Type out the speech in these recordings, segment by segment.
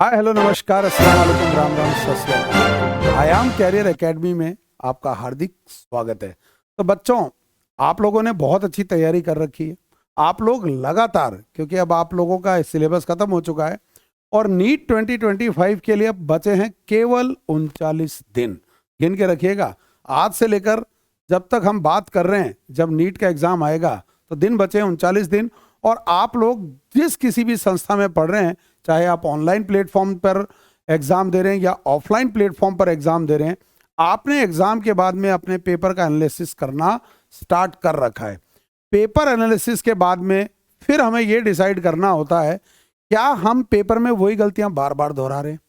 Hi hello नमस्कार अस्सलाम वालेकुम राम राम सत श्री अकाल। आयाम कैरियर एकेडमी में आपका हार्दिक स्वागत है। तो बच्चों, आप लोगों ने बहुत अच्छी तैयारी कर रखी है। आप लोग लगातार, क्योंकि अब आप लोगों का सिलेबस खत्म हो चुका है और नीट 2025 के लिए अब बचे हैं केवल 39 दिन। गिन के रखिएगा, आज से लेकर जब तक हम बात कर रहे हैं, जब नीट का एग्जाम आएगा तो दिन बचे हैं 39 दिन। और आप लोग जिस किसी भी संस्था में पढ़ रहे हैं, चाहे आप ऑनलाइन प्लेटफॉर्म पर एग्जाम दे रहे हैं या ऑफलाइन प्लेटफॉर्म पर एग्जाम दे रहे हैं, आपने एग्जाम के बाद में अपने पेपर का एनालिसिस करना स्टार्ट कर रखा है। पेपर एनालिसिस के बाद में फिर हमें यह डिसाइड करना होता है, क्या हम पेपर में वही गलतियां बार बार दोहरा रहे हैं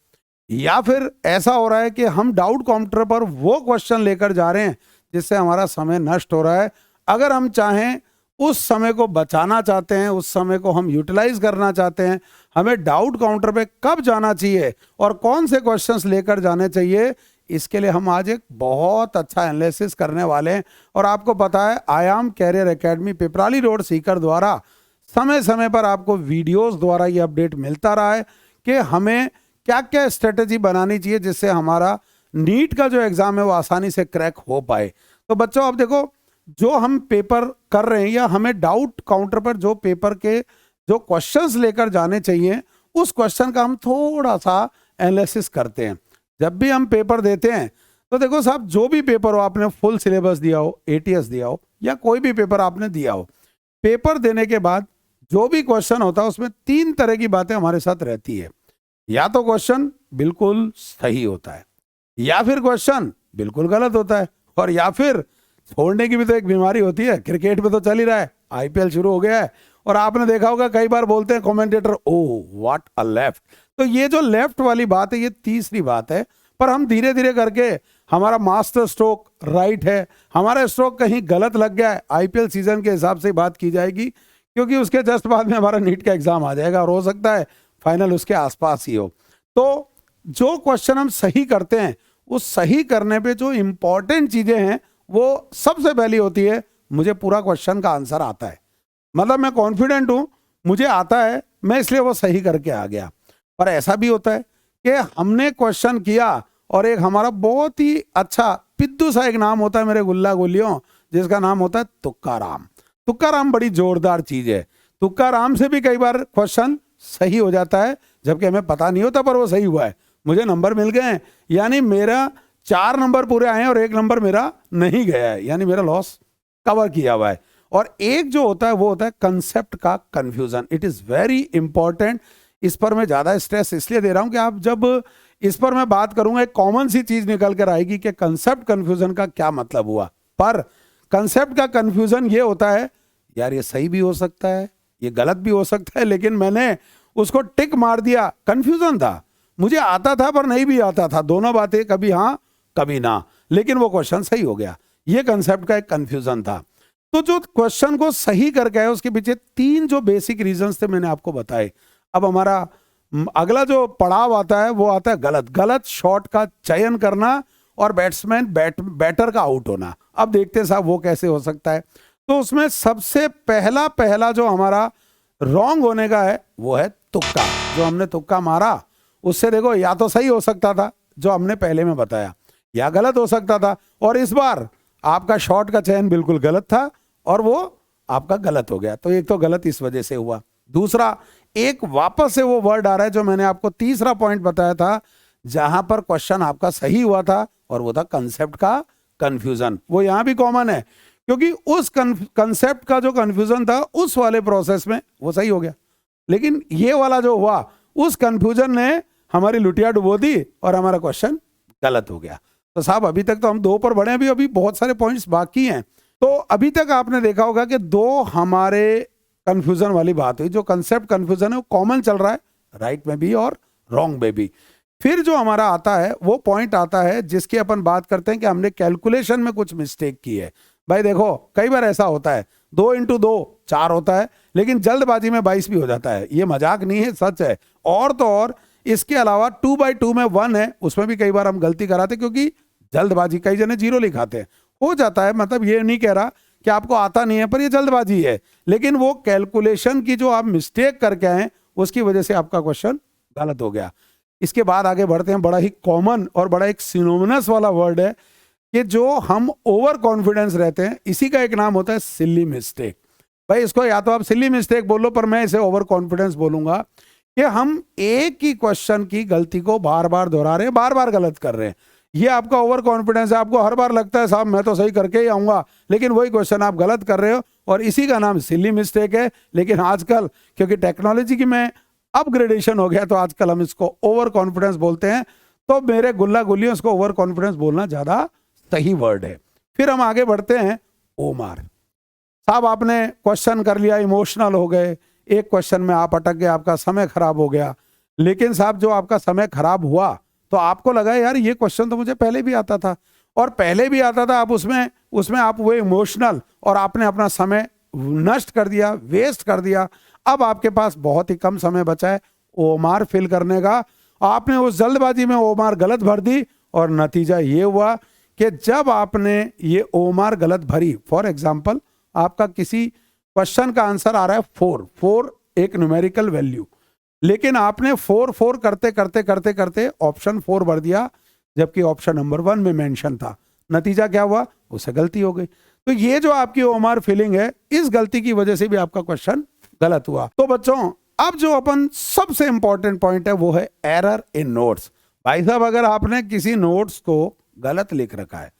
या फिर ऐसा हो रहा है कि हम डाउट काउंटर पर वो क्वेश्चन लेकर जा रहे हैं जिससे हमारा समय नष्ट हो रहा है। अगर हम चाहें, उस समय को बचाना चाहते हैं, उस समय को हम यूटिलाइज करना चाहते हैं, हमें डाउट काउंटर पे कब जाना चाहिए और कौन से क्वेश्चंस लेकर जाने चाहिए, इसके लिए हम आज एक बहुत अच्छा एनालिसिस करने वाले हैं। और आपको पता है, Aayam career academy Piprali road Sikar द्वारा समय समय पर आपको वीडियोस द्वारा ये अपडेट मिलता रहा है कि हमें क्या क्या स्ट्रेटेजी बनानी चाहिए जिससे हमारा नीट का जो एग्जाम है वो आसानी से क्रैक हो पाए। तो बच्चों, अब देखो, जो हम पेपर कर रहे हैं या हमें डाउट काउंटर पर जो पेपर के जो क्वेश्चंस लेकर जाने चाहिए, उस क्वेश्चन का हम थोड़ा सा एनालिसिस करते हैं। जब भी हम पेपर देते हैं तो देखो साहब, जो भी पेपर हो, आपने फुल सिलेबस दिया हो, एटीएस दिया हो या कोई भी पेपर आपने दिया हो, पेपर देने के बाद जो भी क्वेश्चन होता है उसमें तीन तरह की बातें हमारे साथ रहती है। या तो क्वेश्चन बिल्कुल सही होता है, या फिर क्वेश्चन बिल्कुल गलत होता है, और या फिर छोड़ने की भी तो एक बीमारी होती है। क्रिकेट में तो चल ही रहा है, आईपीएल शुरू हो गया है और आपने देखा होगा कई बार बोलते हैं commentator, oh what a left. तो ये जो लेफ्ट वाली बात है, ये तीसरी बात है। पर हम धीरे धीरे करके, हमारा मास्टर स्ट्रोक राइट है, हमारा स्ट्रोक कहीं गलत लग गया है, आईपीएल सीजन के हिसाब से बात की जाएगी, क्योंकि उसके जस्ट बाद में हमारा नीट का एग्जाम आ जाएगा और हो सकता है फाइनल उसके आसपास ही हो। तो जो क्वेश्चन हम सही करते हैं, उस सही करने पे जो इंपॉर्टेंट चीजें हैं, वो सबसे पहली होती है, मुझे पूरा क्वेश्चन का आंसर आता है, मतलब मैं कॉन्फिडेंट हूं, मुझे आता है, मैं इसलिए वो सही करके आ गया। पर ऐसा भी होता है कि हमने क्वेश्चन किया और एक हमारा बहुत ही अच्छा पिद्दू सा एक नाम होता है मेरे गुल्ला गुल्लियों, जिसका नाम होता है तुक्का राम। तुक्का राम बड़ी जोरदार चीज है। तुक्का राम से भी कई बार क्वेश्चन सही हो जाता है, जबकि हमें पता नहीं होता, पर वो सही हुआ है, मुझे नंबर मिल गए हैं, यानी मेरा 4 नंबर पूरे आए हैं और 1 नंबर मेरा नहीं गया है, यानी मेरा लॉस कवर किया हुआ है। और एक जो होता है वो होता है कंसेप्ट का confusion. It is very important. इस पर मैं ज्यादा स्ट्रेस इसलिए दे रहा हूं कि आप जब इस पर मैं बात करूंगा, एक कॉमन सी चीज निकल कर आएगी कि कंसेप्ट कंफ्यूजन का क्या मतलब हुआ। पर कंसेप्ट का कंफ्यूजन ये होता है, यार ये सही भी हो सकता है, ये गलत भी हो सकता है, लेकिन मैंने उसको टिक मार दिया, कंफ्यूजन था, मुझे आता था पर नहीं भी आता था, दोनों बातें, कभी हाँ कभी ना, लेकिन वो क्वेश्चन सही हो गया। ये कंसेप्ट का एक कंफ्यूजन था। तो जो क्वेश्चन को सही करके आए, उसके पीछे 3 जो बेसिक रीजंस थे, मैंने आपको बताए। अब हमारा अगला जो पड़ाव आता है वो आता है गलत शॉट का चयन करना और बैट्समैन बैटर का आउट होना। अब देखते हैं साहब वो कैसे हो सकता है। तो उसमें सबसे पहला जो हमारा रॉन्ग होने का है वो है तुक्का। जो हमने तुक्का मारा, उससे देखो या तो सही हो सकता था जो हमने पहले में बताया, या गलत हो सकता था। और इस बार आपका शॉट का चयन बिल्कुल गलत था और वो आपका गलत हो गया। तो एक तो गलत इस वजह से हुआ। दूसरा, एक वापस से वो वर्ड आ रहा है जो मैंने आपको तीसरा पॉइंट बताया था, जहां पर क्वेश्चन आपका सही हुआ था, और वो था कंसेप्ट का कंफ्यूजन। वो यहां भी कॉमन है, क्योंकि उस कंसेप्ट का जो कंफ्यूजन था उस वाले प्रोसेस में वो सही हो गया, लेकिन ये वाला जो हुआ, उस कंफ्यूजन ने हमारी लुटिया डुबो दी और हमारा क्वेश्चन गलत हो गया। तो साहब अभी तक तो हम 2 पर बढ़े, अभी बहुत सारे पॉइंट्स बाकी हैं। तो अभी तक आपने देखा होगा कि 2 हमारे कंफ्यूजन वाली बात हुई। जो कंसेप्ट कंफ्यूजन है वो कॉमन चल रहा है, राइट में भी और रॉन्ग में भी। फिर जो हमारा आता है वो पॉइंट आता है जिसकी अपन बात करते हैं कि हमने कैलकुलेशन में कुछ मिस्टेक की है। भाई देखो, कई बार ऐसा होता है, 2 इंटू 2 4 होता है, लेकिन जल्दबाजी में 22 भी हो जाता है। ये मजाक नहीं है, सच है। और तो और इसके अलावा 2/2 में 1 है, उसमें भी कई बार हम गलती कराते, क्योंकि जल्दबाजी, कई जने 0 लिखाते हैं, हो जाता है। मतलब ये नहीं कह रहा कि आपको आता नहीं है, पर ये जल्दबाजी है, लेकिन वो कैलकुलेशन की जो आप मिस्टेक करके आए, उसकी वजह से आपका क्वेश्चन गलत हो गया। इसके बाद आगे बढ़ते हैं, बड़ा ही कॉमन और बड़ा एक सिनोनिमस वाला वर्ड है कि जो हम ओवर कॉन्फिडेंस रहते हैं, इसी का एक नाम होता है सिली मिस्टेक। भाई इसको या तो आप सिली मिस्टेक बोलो, पर मैं इसे ओवर कॉन्फिडेंस बोलूंगा कि हम एक ही क्वेश्चन की गलती को बार बार दोहरा रहे हैं, बार बार गलत कर रहे हैं। ये आपका ओवर कॉन्फिडेंस है। आपको हर बार लगता है साहब मैं तो सही करके ही आऊंगा, लेकिन वही क्वेश्चन आप गलत कर रहे हो, और इसी का नाम सिली मिस्टेक है। लेकिन आजकल क्योंकि टेक्नोलॉजी की में अपग्रेडेशन हो गया, तो आजकल हम इसको ओवर कॉन्फिडेंस बोलते हैं। तो मेरे गुल्ला गुल्लियों, इसको ओवर कॉन्फिडेंस बोलना ज्यादा सही वर्ड है। फिर हम आगे बढ़ते हैं, ओमार। साहब आपने क्वेश्चन कर लिया, इमोशनल हो गए, एक क्वेश्चन में आप अटक गए, आपका समय खराब हो गया। लेकिन साहब जो आपका समय खराब हुआ, तो आपको लगा यार ये क्वेश्चन तो मुझे पहले भी आता था, और पहले भी आता था, आप उसमें आप वो इमोशनल और आपने अपना समय नष्ट कर दिया, वेस्ट कर दिया। अब आपके पास बहुत ही कम समय बचा है ओमार फिल करने का। आपने उस जल्दबाजी में ओमार गलत भर दी, और नतीजा ये हुआ कि जब आपने ये ओमार गलत भरी, फॉर एग्जाम्पल आपका किसी क्वेश्चन का आंसर आ रहा है 4 एक न्यूमेरिकल वैल्यू, लेकिन आपने 4 करते करते करते करते ऑप्शन 4 भर दिया, जबकि ऑप्शन नंबर 1 में मेंशन था। नतीजा क्या हुआ? उससे गलती हो गई। तो ये जो आपकी ओमार फिलिंग है, इस गलती की वजह से भी आपका क्वेश्चन गलत हुआ। तो बच्चों अब जो अपन सबसे इंपॉर्टेंट पॉइंट है वो है एरर इन नोट्स। भाई साहब अगर आपने किसी नोट्स को गलत लिख रखा है,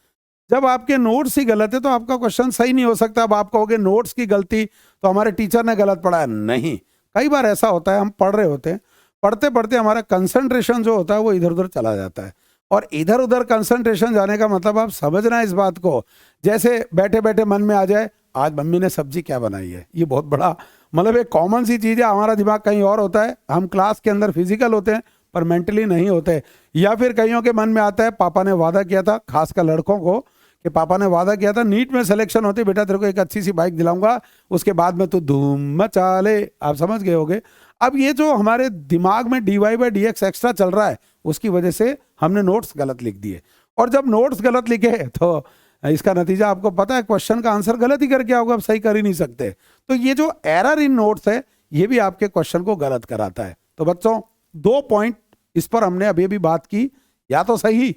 जब आपके नोट्स ही गलत है तो आपका क्वेश्चन सही नहीं हो सकता। अब आप कहोगे नोट्स की गलती तो हमारे टीचर ने गलत पढ़ाया, नहीं। कई बार ऐसा होता है, हम पढ़ रहे होते हैं, पढ़ते पढ़ते हमारा कंसंट्रेशन जो होता है वो इधर उधर चला जाता है। और इधर उधर कंसंट्रेशन जाने का मतलब आप समझना इस बात को, जैसे बैठे बैठे मन में आ जाए आज मम्मी ने सब्जी क्या बनाई है। ये बहुत बड़ा मतलब एक कॉमन सी चीज़ है। हमारा दिमाग कहीं और होता है, हम क्लास के अंदर फिजिकल होते हैं पर मेंटली नहीं होते। या फिर कईयों के मन में आता है पापा ने वादा किया था, खासकर लड़कों को, कि पापा ने वादा किया था नीट में सिलेक्शन होती बेटा तेरे को एक अच्छी सी बाइक दिलाऊंगा, उसके बाद में तू धूम मचा ले। आप समझ गए होगे। अब ये जो हमारे दिमाग में dy/dx एक्स्ट्रा चल रहा है, उसकी वजह से हमने नोट्स गलत लिख दिए। और जब नोट्स गलत लिखे तो इसका नतीजा आपको पता है, क्वेश्चन का आंसर गलत ही करके आओगे, आप सही कर ही नहीं सकते। तो ये जो एरर इन नोट्स है, ये भी आपके क्वेश्चन को गलत कराता है। तो बच्चों 2 पॉइंट इस पर हमने अभी भी बात की, या तो सही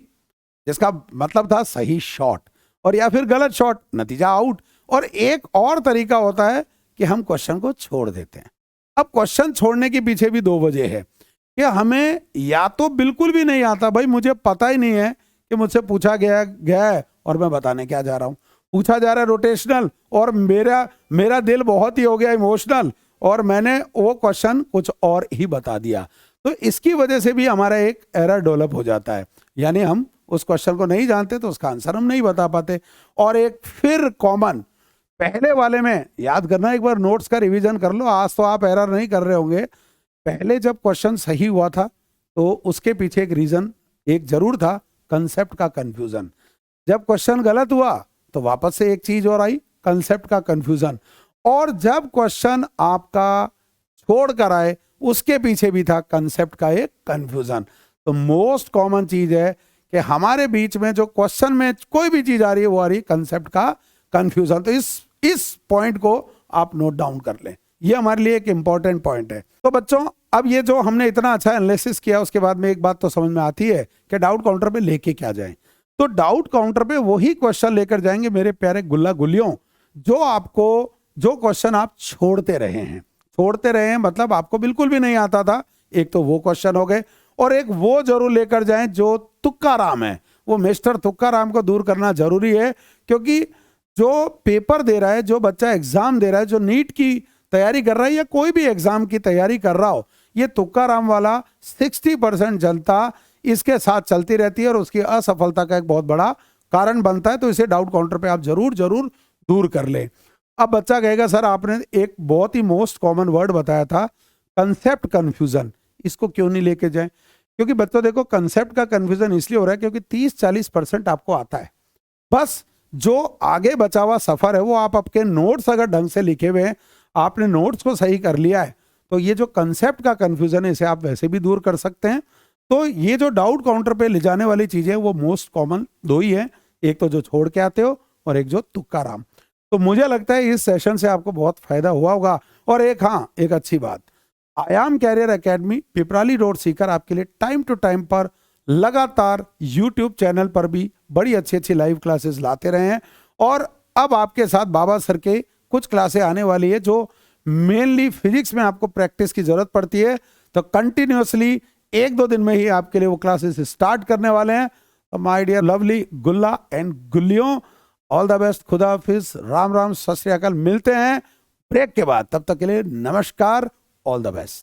जिसका मतलब था सही शॉट, और या फिर गलत शॉट, नतीजा आउट। और एक और तरीका होता है कि हम क्वेश्चन को छोड़ देते हैं। अब क्वेश्चन छोड़ने के पीछे भी 2 वजह है कि हमें या तो बिल्कुल भी नहीं आता, भाई मुझे पता ही नहीं है कि मुझसे पूछा गया है और मैं बताने क्या जा रहा हूं। पूछा जा रहा है रोटेशनल, और मेरा दिल बहुत ही हो गया इमोशनल, और मैंने वो क्वेश्चन कुछ और ही बता दिया। तो इसकी वजह से भी हमारा एक एरर डेवलप हो जाता है, यानी हम उस क्वेश्चन को नहीं जानते तो उसका आंसर हम नहीं बता पाते। और एक फिर कॉमन पहले वाले में याद करना, एक बार नोट्स का रिवीजन कर लो, आज तो आप एरर नहीं कर रहे होंगे। पहले जब क्वेश्चन सही हुआ था तो उसके पीछे एक रीजन एक जरूर था, कंसेप्ट का कंफ्यूजन। जब क्वेश्चन गलत हुआ तो वापस से एक चीज और आई, कंसेप्ट का कंफ्यूजन। और जब क्वेश्चन आपका छोड़ कर आए, उसके पीछे भी था कंसेप्ट का एक कंफ्यूजन। तो मोस्ट कॉमन चीज है कि हमारे बीच में जो क्वेश्चन में कोई भी चीज आ रही है, वो आ रही है कंसेप्ट का कंफ्यूजन। तो इस पॉइंट को आप नोट डाउन कर लें, ये हमारे लिए एक इंपॉर्टेंट पॉइंट है। तो बच्चों अब ये जो हमने इतना अच्छा एनालिसिस किया, उसके बाद में एक बात तो समझ में आती है कि डाउट काउंटर पे लेके क्या जाएं। तो डाउट काउंटर पे वही क्वेश्चन लेकर जाएंगे मेरे प्यारे गुल्ला गुल्लियों, जो क्वेश्चन आप छोड़ते रहे हैं, मतलब आपको बिल्कुल भी नहीं आता था। एक तो वो क्वेश्चन हो गए, और एक वो जरूर लेकर जाएं जो तुक्का राम है। वो मिस्टर तुक्का राम को दूर करना जरूरी है, क्योंकि जो पेपर दे रहा है, जो बच्चा एग्जाम दे रहा है, जो नीट की तैयारी कर रहा है या कोई भी एग्जाम की तैयारी कर रहा हो, ये तुक्का राम वाला 60% जनता इसके साथ चलती रहती है और उसकी असफलता का एक बहुत बड़ा कारण बनता है। तो इसे डाउट काउंटर पे आप जरूर दूर कर ले। अब बच्चा कहेगा सर आपने एक बहुत ही मोस्ट कॉमन वर्ड बताया था, कंसेप्ट कंफ्यूजन, इसको क्यों नहीं लेके जाएं? क्योंकि बच्चों देखो, कंसेप्ट का कंफ्यूजन इसलिए हो रहा है क्योंकि 30-40% आपको आता है। बस जो आगे बचा हुआ सफर है वो आप आपके नोट्स अगर ढंग से लिखे हुए हैं, आपने नोट्स को सही कर लिया है, तो ये जो कंसेप्ट का कंफ्यूजन है इसे आप वैसे भी दूर कर सकते हैं। तो ये जो डाउट काउंटर पे ले जाने वाली चीजें वो मोस्ट कॉमन 2 ही है, एक तो जो छोड़ के आते हो और एक जो तुक्का राम। तो मुझे लगता है इस सेशन से आपको बहुत फायदा हुआ होगा। और एक अच्छी बात, Aayam career academy Piprali road Sikar आपके लिए टाइम टू टाइम पर लगातार यूट्यूब चैनल पर भी बड़ी अच्छी अच्छी लाइव क्लासेस लाते रहे हैं। और अब आपके साथ बाबा सर के कुछ क्लासें आने वाली है जो मेनली फिजिक्स में आपको प्रैक्टिस की जरूरत पड़ती है, तो कंटिन्यूअसली 1-2 दिन में ही आपके लिए वो क्लासेस स्टार्ट करने वाले हैं। तो माय डियर लवली गुल्ला एंड गुल्लियों, ऑल द बेस्ट, खुदा हाफिज, राम राम, सत श्री अकाल। मिलते हैं ब्रेक के बाद, तब तक के लिए नमस्कार, ऑल द बेस्ट।